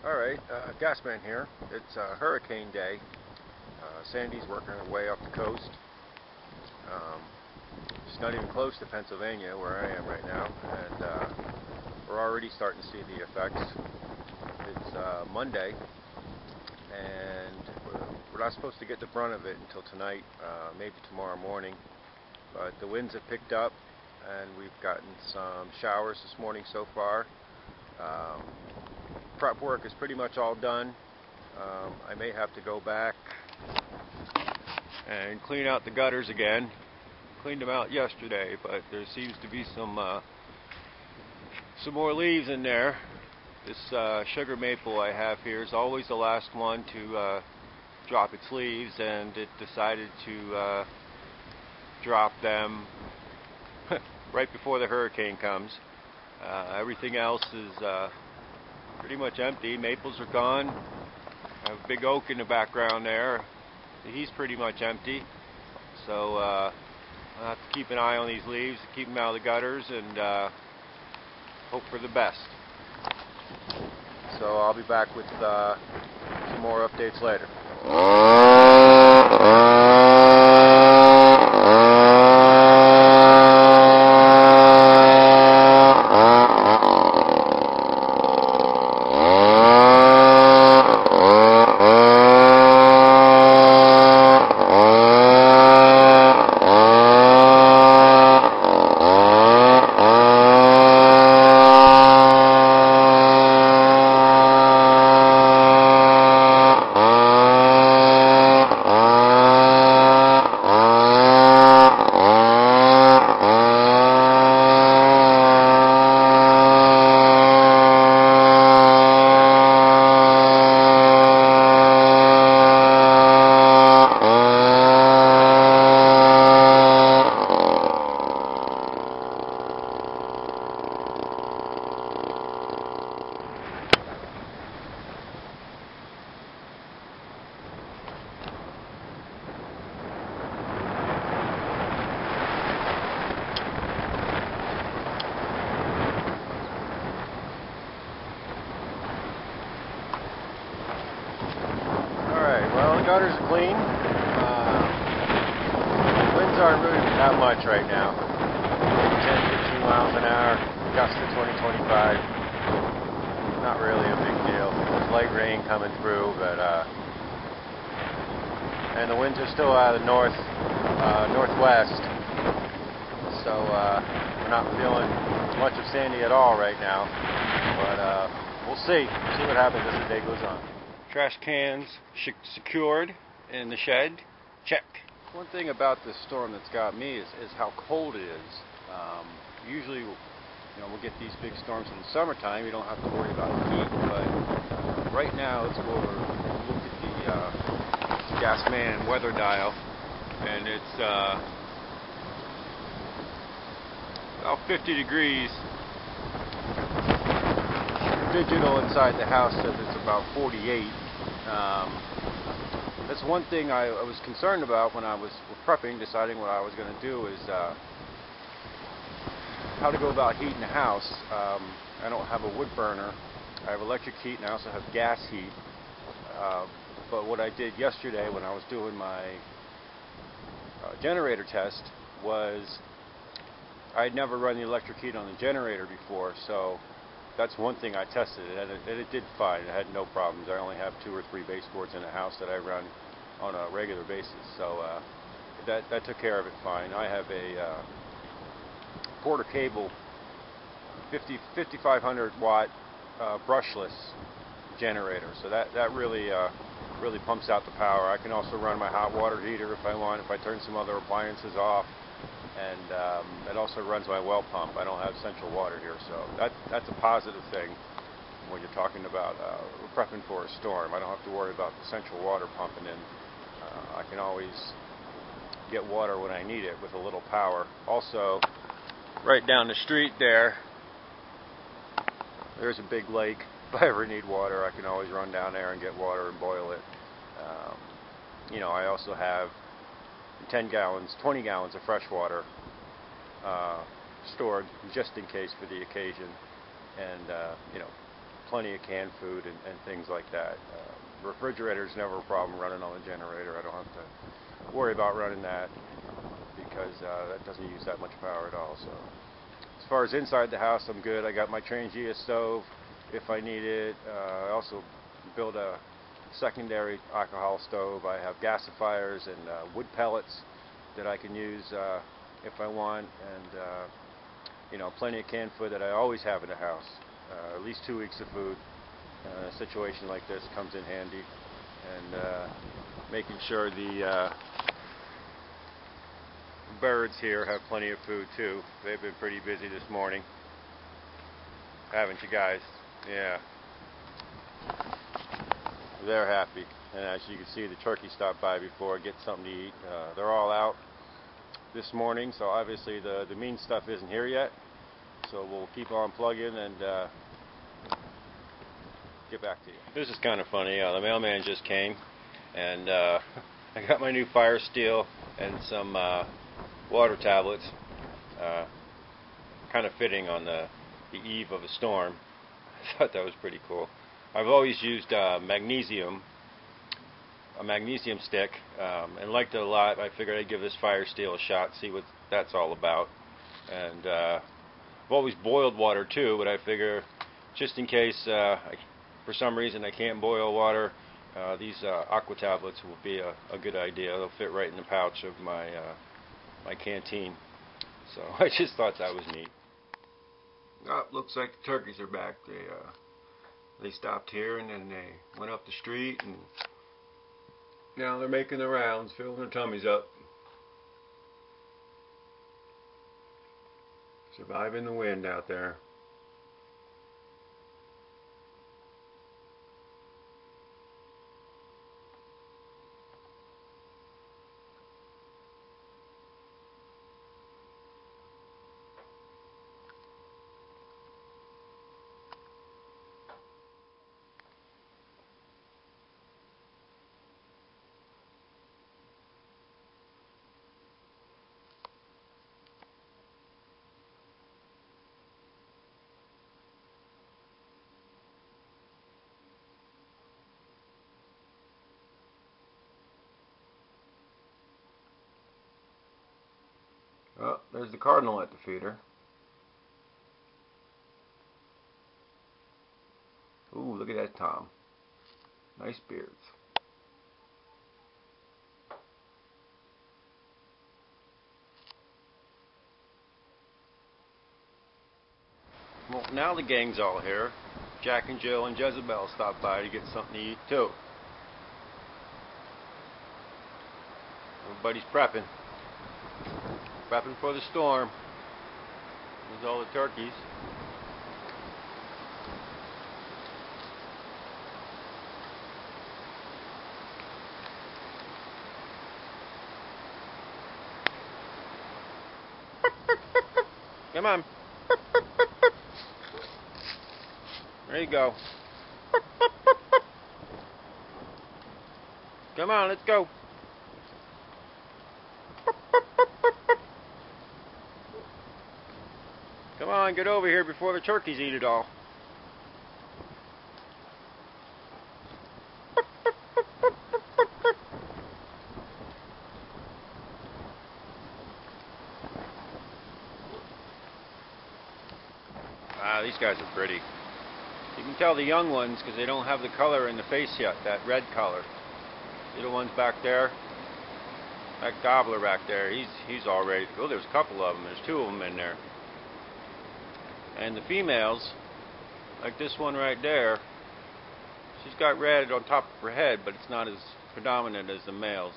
Alright, Gasman here. It's hurricane day. Sandy's working her way up the coast. Um, she's not even close to Pennsylvania, where I am right now, and we're already starting to see the effects. It's Monday, and we're not supposed to get the brunt of it until tonight, maybe tomorrow morning. But the winds have picked up, and we've gotten some showers this morning so far. Prep work is pretty much all done. I may have to go back and clean out the gutters again. Cleaned them out yesterday, but there seems to be some more leaves in there. This sugar maple I have here is always the last one to drop its leaves, and it decided to drop them right before the hurricane comes. Everything else is pretty much empty. Maples are gone. I have a big oak in the background there. He's pretty much empty. So I'll have to keep an eye on these leaves, keep them out of the gutters, and hope for the best. So I'll be back with some more updates later. Well, the gutters are clean. Winds aren't really that much right now. Maybe 10, 15 miles an hour, gusts to 20, 25. Not really a big deal. There's light rain coming through, but and the winds are still out of the northwest. So we're not feeling much of Sandy at all right now. But we'll see. See what happens as the day goes on. Trash cans secured in the shed. Check. One thing about this storm that's got me is how cold it is. Usually, we'll get these big storms in the summertime. You don't have to worry about the heat. But right now, let's go over and look at the Gasman weather dial, and it's about 50 degrees. Digital inside the house says it's about 48. That's one thing I was concerned about when I was prepping, deciding what I was going to do, is how to go about heating the house. I don't have a wood burner. I have electric heat, and I also have gas heat. But what I did yesterday when I was doing my generator test was I had never run the electric heat on the generator before, so that's one thing I tested, and it did fine. It had no problems. I only have 2 or 3 baseboards in the house that I run on a regular basis, so that took care of it fine. I have a Porter Cable 5500 watt brushless generator, so that really pumps out the power. I can also run my hot water heater if I want, if I turn some other appliances off. And it also runs my well pump. I don't have central water here, so that's a positive thing when you're talking about prepping for a storm. I don't have to worry about the central water pumping in. I can always get water when I need it with a little power. Also, right down the street there's a big lake. If I ever need water, I can always run down there and get water and boil it. I also have 10 gallons, 20 gallons of fresh water stored just in case for the occasion. And, plenty of canned food and things like that. Refrigerator's never a problem running on the generator. I don't have to worry about running that because that doesn't use that much power at all. So as far as inside the house, I'm good. I got my Trangia stove if I need it. I also built a secondary alcohol stove. I have gasifiers and wood pellets that I can use if I want, and you know, plenty of canned food that I always have in the house. At least 2 weeks of food. A situation like this comes in handy, and making sure the birds here have plenty of food too. They've been pretty busy this morning, haven't you guys? Yeah. They're happy, and as you can see, the turkey stopped by before, get something to eat. They're all out this morning, so obviously the mean stuff isn't here yet. So we'll keep on plugging and get back to you. This is kind of funny. The mailman just came, and I got my new Fire Steel and some water tablets, kind of fitting on the eve of a storm. I thought that was pretty cool. I've always used a magnesium stick, and liked it a lot. I figured I'd give this Fire Steel a shot, see what that's all about. And I've always boiled water too, but I figure just in case for some reason I can't boil water, these aqua tablets will be a good idea. They'll fit right in the pouch of my my canteen. So I just thought that was neat. Oh, looks like the turkeys are back. They stopped here and then they went up the street, and now they're making the rounds, filling their tummies up. Surviving the wind out there. Oh, there's the cardinal at the feeder. Ooh, look at that tom. Nice beards. Well, now the gang's all here. Jack and Jill and Jezebel stopped by to get something to eat too. Everybody's prepping. Prepping for the storm. There's all the turkeys. Come on. There you go. Come on, let's go. Come on, get over here before the turkeys eat it all. Ah, these guys are pretty. You can tell the young ones because they don't have the color in the face yet, that red color. See the ones back there? That gobbler back there, he's all ready to go. There's a couple of them. There's 2 of them in there. And the females, like this one right there, she's got red on top of her head, but it's not as predominant as the males.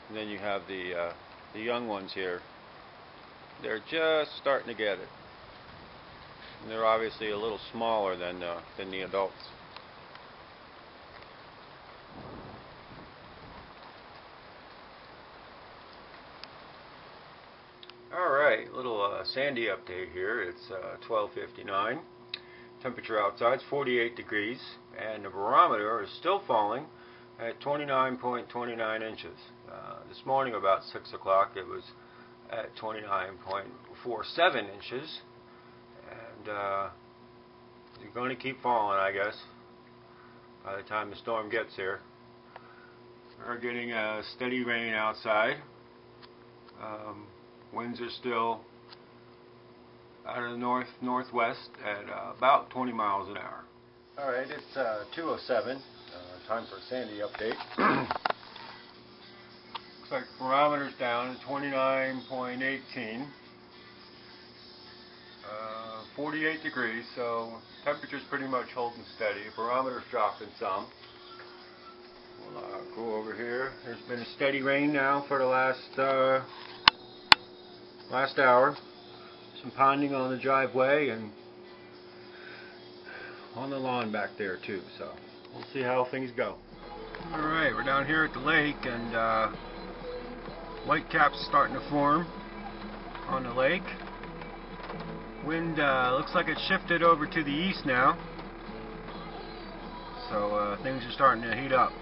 And then you have the young ones here. They're just starting to get it. And they're obviously a little smaller than the adults. Alright, little Sandy update here. It's 12:59. Temperature outside is 48 degrees, and the barometer is still falling at 29.29 inches. This morning about 6 o'clock it was at 29.47 inches, and It's going to keep falling, I guess, by the time the storm gets here. We're getting a steady rain outside. Winds are still out of the northwest at about 20 miles an hour. Alright, it's 2:07. Time for a Sandy update. Looks like the barometer's down to 29.18. 48 degrees, so temperature's pretty much holding steady. Barometer's dropping some. We'll go over here. There's been a steady rain now for the last hour. Some ponding on the driveway and on the lawn back there too, so we'll see how things go. Alright, we're down here at the lake, and whitecaps starting to form on the lake. Wind looks like it's shifted over to the east now, so things are starting to heat up.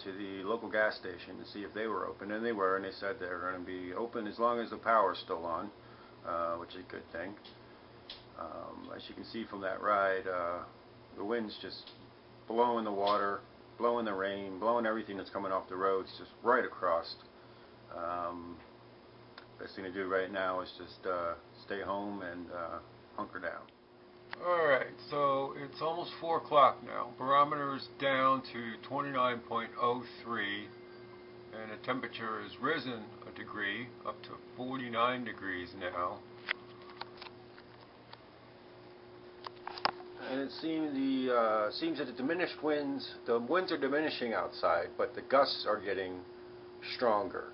To the local gas station to see if they were open, and they were, and they said they were going to be open as long as the power's still on, which is a good thing. As you can see from that ride, the wind's just blowing the water, blowing the rain, blowing everything that's coming off the roads just right across. Best thing to do right now is just stay home and hunker down. Alright, so it's almost 4 o'clock now. Barometer is down to 29.03, and the temperature has risen a degree up to 49 degrees now. And it seems that the diminished winds, the winds are diminishing outside, but the gusts are getting stronger.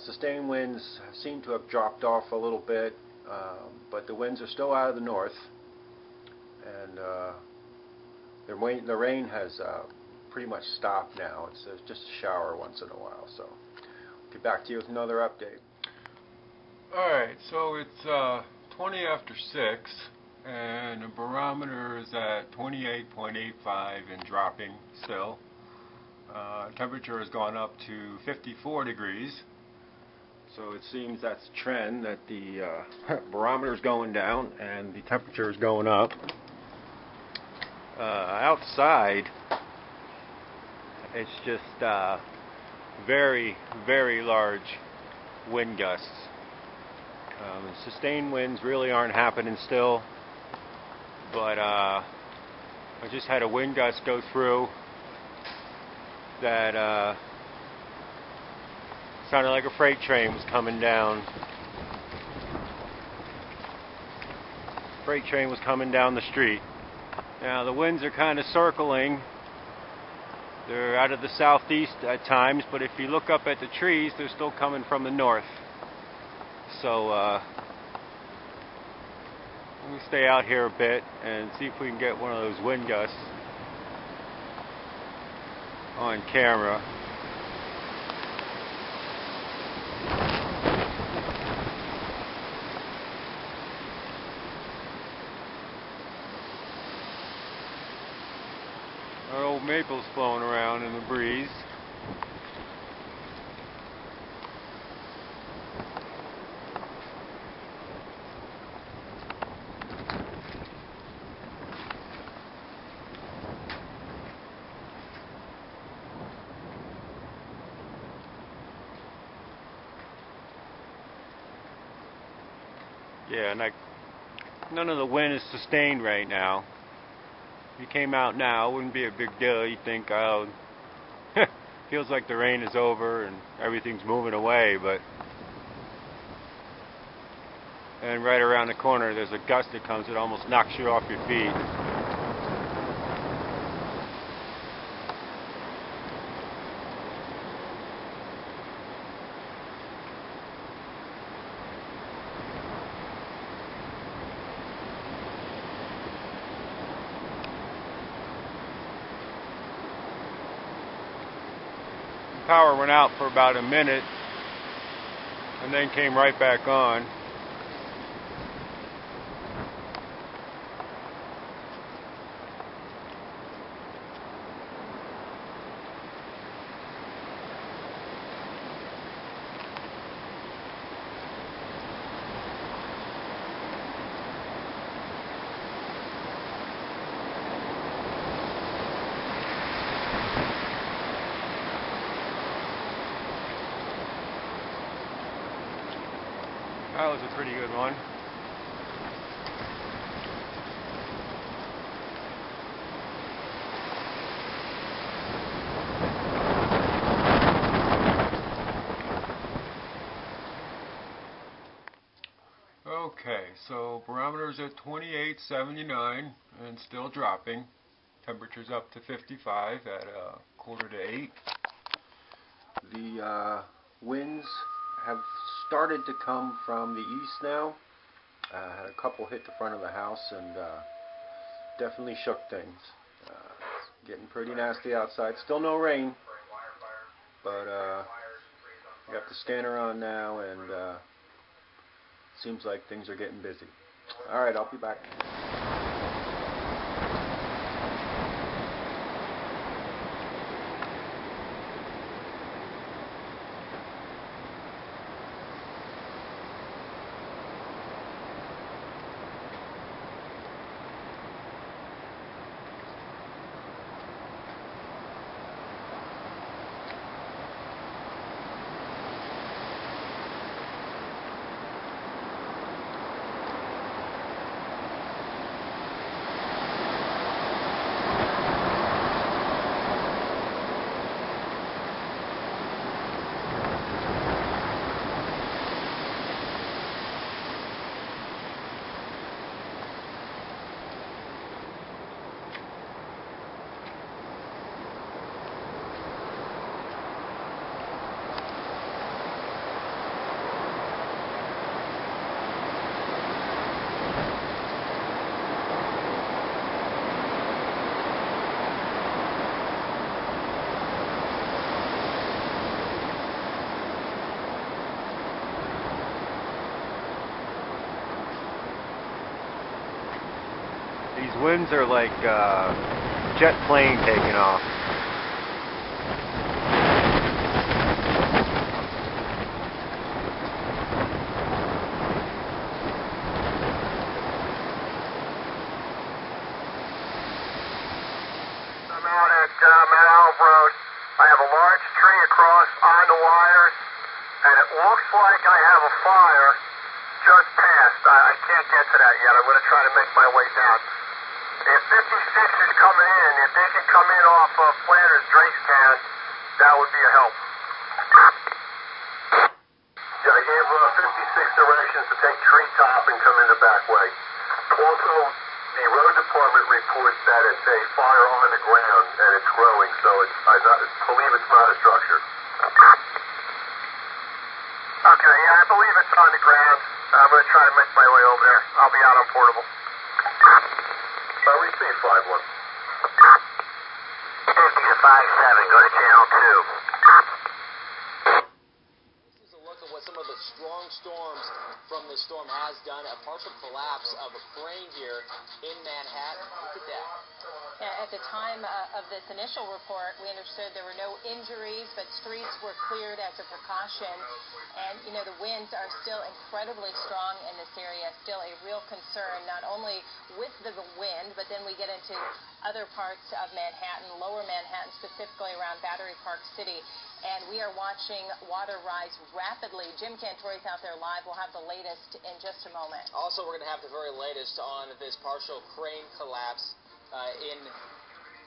Sustained winds seem to have dropped off a little bit. But the winds are still out of the north, and the rain has pretty much stopped now. It's just a shower once in a while. So I'll get back to you with another update. Alright, so it's 20 after 6, and the barometer is at 28.85 and dropping still. Temperature has gone up to 54 degrees. So it seems that's a trend, that the barometer is going down and the temperature is going up. Outside, it's just very, very large wind gusts. Sustained winds really aren't happening still, but I just had a wind gust go through that sounded like a freight train was coming down. Freight train was coming down the street. Now the winds are kind of circling. They're out of the southeast at times, but if you look up at the trees, they're still coming from the north. So we'll stay out here a bit and see if we can get one of those wind gusts on camera. Our old maple's blowing around in the breeze. Yeah, and none of the wind is sustained right now. If you came out now, it wouldn't be a big deal. You'd think, oh, feels like the rain is over and everything's moving away, but and right around the corner there's a gust that comes that almost knocks you off your feet. Power went out for about a minute and then came right back on. That was a pretty good one. Okay, so barometer's at 28.79 and still dropping. Temperature's up to 55 at 7:45. The winds have started to come from the east now. Had a couple hit the front of the house and definitely shook things. Getting pretty nasty outside. Still no rain, but I got the scanner on now and seems like things are getting busy. Alright, I'll be back. These winds are like jet plane taking off. I'm out at Mount Olive Road. I have a large tree across on the wires, and it looks like I have a fire just past. I can't get to that yet. I'm going to try to make my way down. If 56 is coming in, if they can come in off of Flanders Drakestown, that would be a help. Yeah, I gave 56 directions to take treetop and come in the back way. Also, the road department reports that it's a fire on the ground and it's growing, so I believe it's not a structure. Okay, yeah, I believe it's on the ground. I'm going to try to make my way over there. I'll be out on portable. Receive 5-1. 50 to 5-7, go to channel 2. This is a look at what some of the strong storms from this storm has done. A partial collapse of a crane here in Manhattan. Look at that. Yeah, at the time of this initial report, we understood there were no injuries, but streets were cleared as a precaution. And, you know, the winds are still incredibly strong in this area, still a real concern, not only with the wind, but then we get into other parts of Manhattan, lower Manhattan, specifically around Battery Park City. and we are watching water rise rapidly. Jim Cantori's out there live. We'll have the latest in just a moment. Also, we're going to have the very latest on this partial crane collapse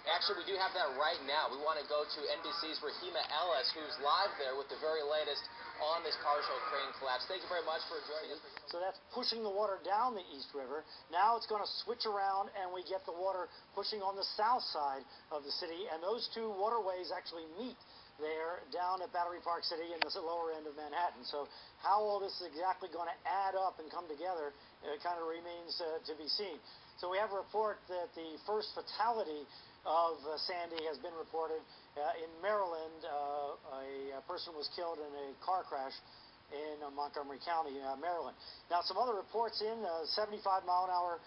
Actually, we do have that right now. We want to go to NBC's Rahima Ellis, who's live there with the very latest on this partial crane collapse. Thank you very much for joining us. So that's pushing the water down the East River. Now it's going to switch around, and we get the water pushing on the south side of the city, and those two waterways actually meet there down at Battery Park City in the lower end of Manhattan. So how all this is exactly going to add up and come together kind of remains to be seen. So we have a report that the first fatality of Sandy has been reported in Maryland. A person was killed in a car crash in Montgomery County, Maryland. Now, some other reports in 75-mile-an-hour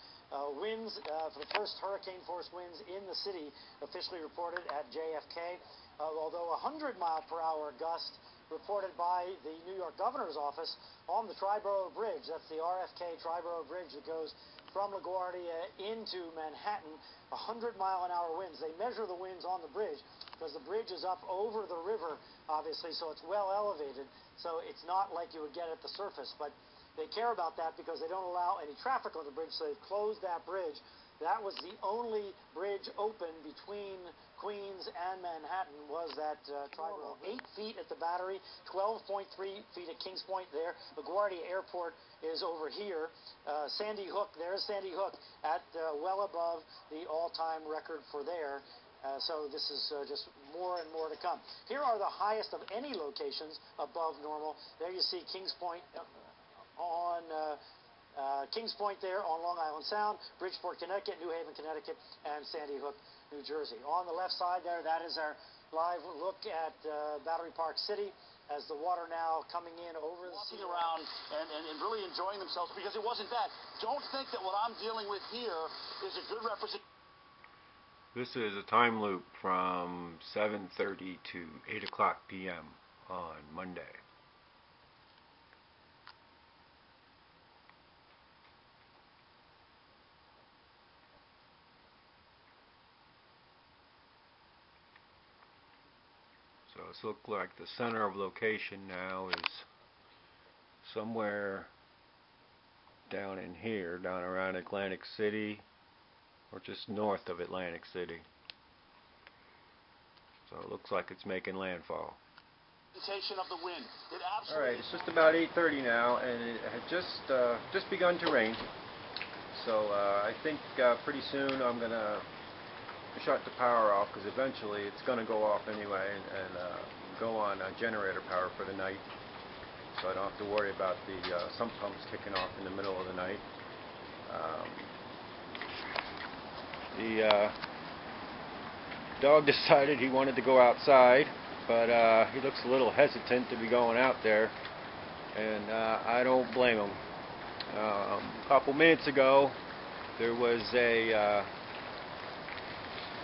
winds for the first hurricane-force winds in the city officially reported at JFK, although 100-mile-per-hour gust reported by the New York Governor's office on the Triborough Bridge. That's the RFK Triborough Bridge that goes from LaGuardia into Manhattan, 100-mile-an-hour winds. They measure the winds on the bridge because the bridge is up over the river, obviously, so it's well elevated. So it's not like you would get at the surface, but they care about that because they don't allow any traffic on the bridge, so they've closed that bridge. That was the only bridge open between Queens and Manhattan, was that Triborough. 8 feet at the Battery, 12.3 feet at Kings Point there. LaGuardia Airport is over here. Sandy Hook, there's Sandy Hook at well above the all-time record for there. So this is just more and more to come. Here are the highest of any locations above normal. There you see Kings Point on Kings Point there on Long Island Sound, Bridgeport, Connecticut, New Haven, Connecticut, and Sandy Hook, New Jersey. On the left side there, that is our live look at Battery Park City as the water now coming in over the walking around and really enjoying themselves, because it wasn't bad. Don't think that what I'm dealing with here is a good representation. This is a time loop from 7:30 to 8 o'clock p.m. on Monday. So it's looked like the center of location now is somewhere down in here, down around Atlantic City, or just north of Atlantic City. So it looks like it's making landfall. Of the wind. All right, it's just about 8:30 now, and it had just begun to rain. So I think pretty soon I'm gonna shut the power off, because eventually it's going to go off anyway, and go on generator power for the night, so I don't have to worry about the sump pumps kicking off in the middle of the night. The dog decided he wanted to go outside, but he looks a little hesitant to be going out there, and I don't blame him. A couple minutes ago there was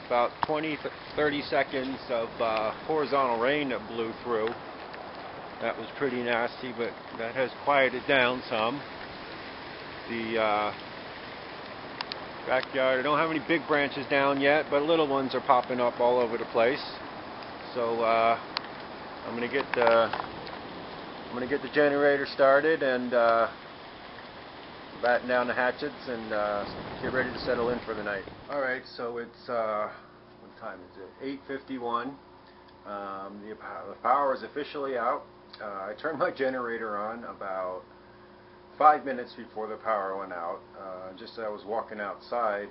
about 20-30 seconds of horizontal rain that blew through. That was pretty nasty, but that has quieted down some. The backyard, I don't have any big branches down yet, but little ones are popping up all over the place. So I'm gonna get the generator started and batten down the hatchets and get ready to settle in for the night. Alright, so it's, what time is it? 8:51. The power is officially out. I turned my generator on about 5 minutes before the power went out. Just as I was walking outside,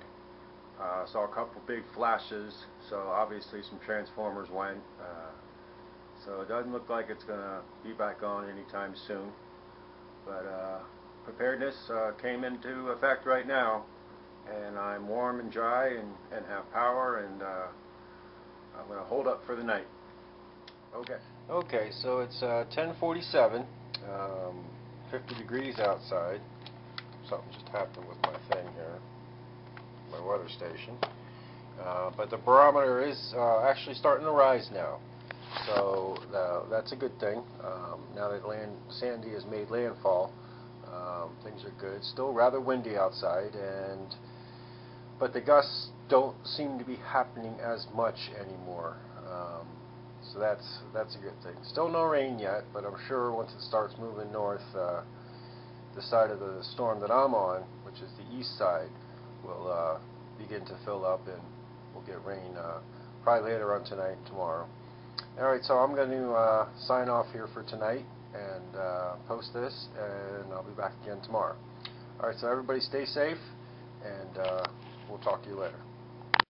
saw a couple big flashes, so obviously some transformers went. So it doesn't look like it's going to be back on anytime soon. But preparedness came into effect right now, and I'm warm and dry and have power, and I'm going to hold up for the night. Okay, so it's 10:47, 50 degrees outside. Something just happened with my thing here, my weather station. But the barometer is actually starting to rise now, so that's a good thing. Now that Sandy has made landfall, things are good. Still rather windy outside, but the gusts don't seem to be happening as much anymore. So that's a good thing. Still no rain yet, but I'm sure once it starts moving north, the side of the storm that I'm on, which is the east side, will begin to fill up, and we'll get rain probably later on tonight and tomorrow. Alright, so I'm going to sign off here for tonight and post this, and I'll be back again tomorrow. Alright, so everybody stay safe, and we'll talk to you later.